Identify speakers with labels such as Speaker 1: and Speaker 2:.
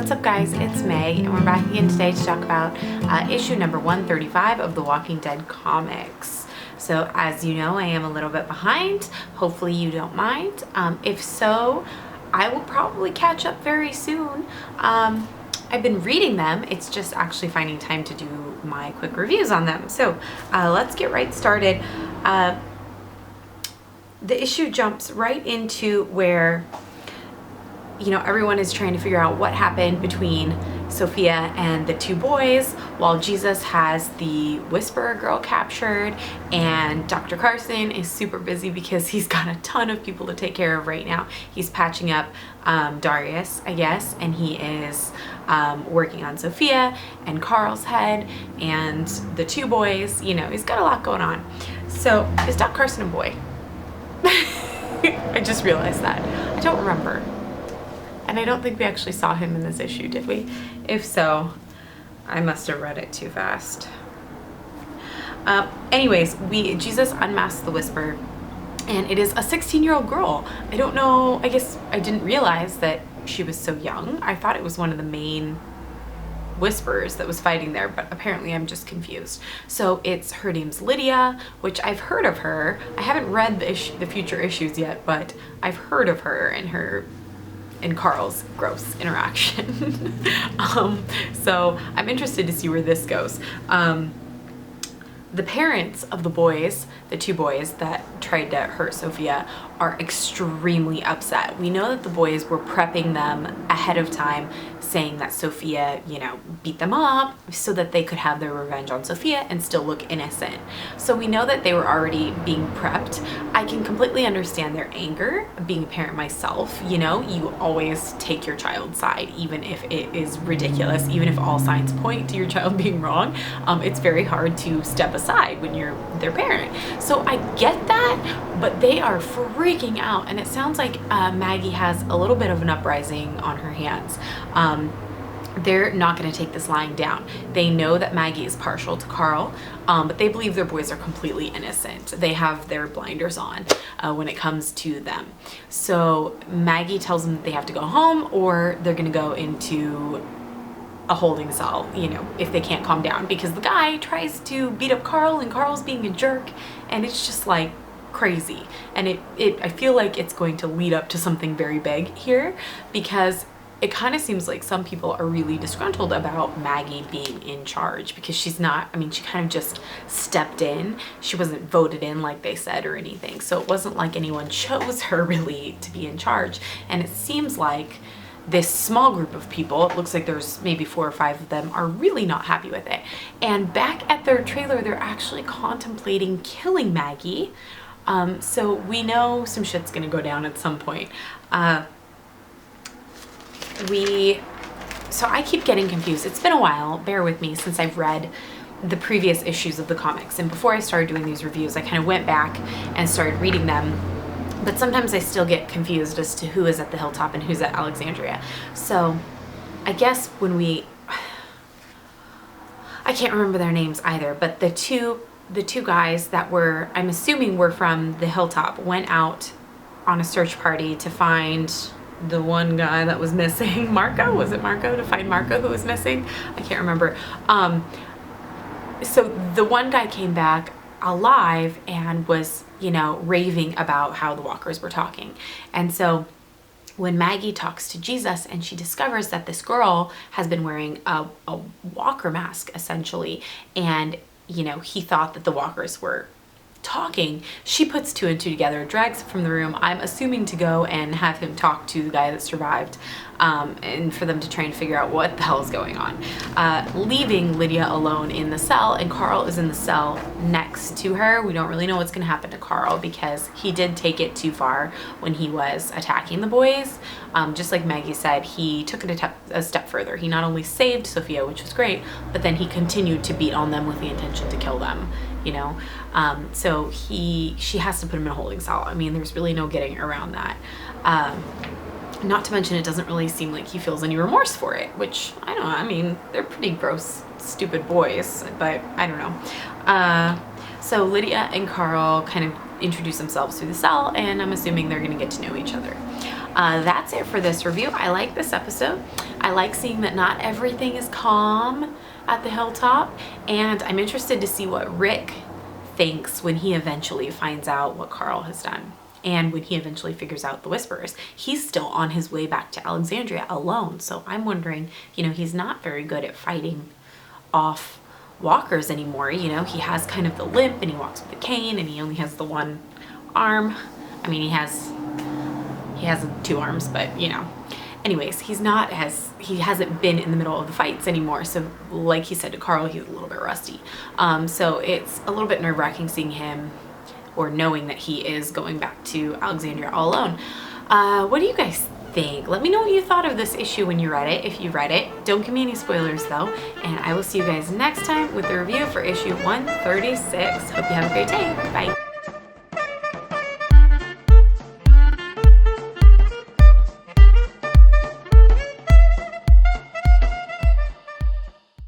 Speaker 1: what's up guys, it's May and we're back again today to talk about issue number 135 of the Walking Dead comics. So as you know, I am a little bit behind. Hopefully you don't mind. If so, I will probably catch up very soon. I've been reading them, it's just actually finding time to do my quick reviews on them. So let's get right started. The issue jumps right into where everyone is trying to figure out what happened between Sophia and the two boys while Jesus has the Whisperer girl captured, and Dr. Carson is super busy because he's got a ton of people to take care of right now. He's patching up Darius, I guess, and he is working on Sophia and Carl's head and the two boys. He's got a lot going on. So is Dr. Carson a boy? I just realized that. I don't remember. And I don't think we actually saw him in this issue, did we? If so, I must have read it too fast. Anyways, Jesus unmasked the Whisperer, and it is a 16-year-old girl. I don't know, I guess I didn't realize that she was so young. I thought it was one of the main Whisperers that was fighting there, but apparently I'm just confused. So her name's Lydia, which I've heard of her. I haven't read the future issues yet, but I've heard of her and Carl's gross interaction. So I'm interested to see where this goes. The parents of the two boys that tried to hurt Sophia, are extremely upset. We know that the boys were prepping them ahead of time, saying that Sophia, beat them up so that they could have their revenge on Sophia and still look innocent. So we know that they were already being prepped. I can completely understand their anger, being a parent myself. You always take your child's side, even if it is ridiculous, even if all signs point to your child being wrong. It's very hard to step aside when you're their parent. So I get that, but they are freaking out, and it sounds like Maggie has a little bit of an uprising on her hands. They're not going to take this lying down. They know that Maggie is partial to Carl, but they believe their boys are completely innocent. They have their blinders on when it comes to them. So Maggie tells them that they have to go home, or they're going to go into a holding cell, if they can't calm down, because the guy tries to beat up Carl and Carl's being a jerk, and it's just like crazy. And I feel like it's going to lead up to something very big here, because it kind of seems like some people are really disgruntled about Maggie being in charge, because she's not, she kind of just stepped in. She wasn't voted in like they said or anything. So it wasn't like anyone chose her really to be in charge. And it seems like this small group of people, it looks like there's maybe 4 or 5 of them, are really not happy with it. And back at their trailer, they're actually contemplating killing Maggie. So we know some shit's gonna go down at some point. So I keep getting confused. It's been a while, bear with me, since I've read the previous issues of the comics. And before I started doing these reviews, I kind of went back and started reading them. But sometimes I still get confused as to who is at the Hilltop and who's at Alexandria. So I guess I can't remember their names either, but the two guys that I'm assuming were from the Hilltop, went out on a search party to find the one guy that was missing. Marco? Was it Marco? To find Marco who was missing? I can't remember. So the one guy came back alive and was, raving about how the walkers were talking. And so when Maggie talks to Jesus and she discovers that this girl has been wearing a walker mask, essentially, and, he thought that the walkers were talking, she puts 2 and 2 together, drags him from the room, I'm assuming to go and have him talk to the guy that survived, and for them to try and figure out what the hell is going on, leaving Lydia alone in the cell, and Carl is in the cell next to her. We don't really know what's going to happen to Carl, because he did take it too far when he was attacking the boys. Just like Maggie said, he took it a step further. He not only saved Sophia, which was great, but then he continued to beat on them with the intention to kill them. So she has to put him in a holding cell. There's really no getting around that. Not to mention, it doesn't really seem like he feels any remorse for it, which, I don't know, they're pretty gross, stupid boys, but I don't know. So Lydia and Carl kind of introduce themselves through the cell, and I'm assuming they're going to get to know each other. That's it for this review. I like this episode. I like seeing that not everything is calm at the hilltop, and I'm interested to see what Rick thinks when he eventually finds out what Carl has done. And when he eventually figures out the Whisperers, he's still on his way back to Alexandria alone. So I'm wondering, you know, he's not very good at fighting off walkers anymore. You know, he has kind of the limp and he walks with a cane and he only has the one arm. I mean, he has 2 arms, but you know. Anyways, he hasn't been in the middle of the fights anymore. So like he said to Carl, he's a little bit rusty. So it's a little bit nerve-wracking seeing him, or knowing that he is going back to Alexandria all alone. What do you guys think? Let me know what you thought of this issue when you read it, if you read it. Don't give me any spoilers though. And I will see you guys next time with the review for issue 136. Hope you have a great day. Bye.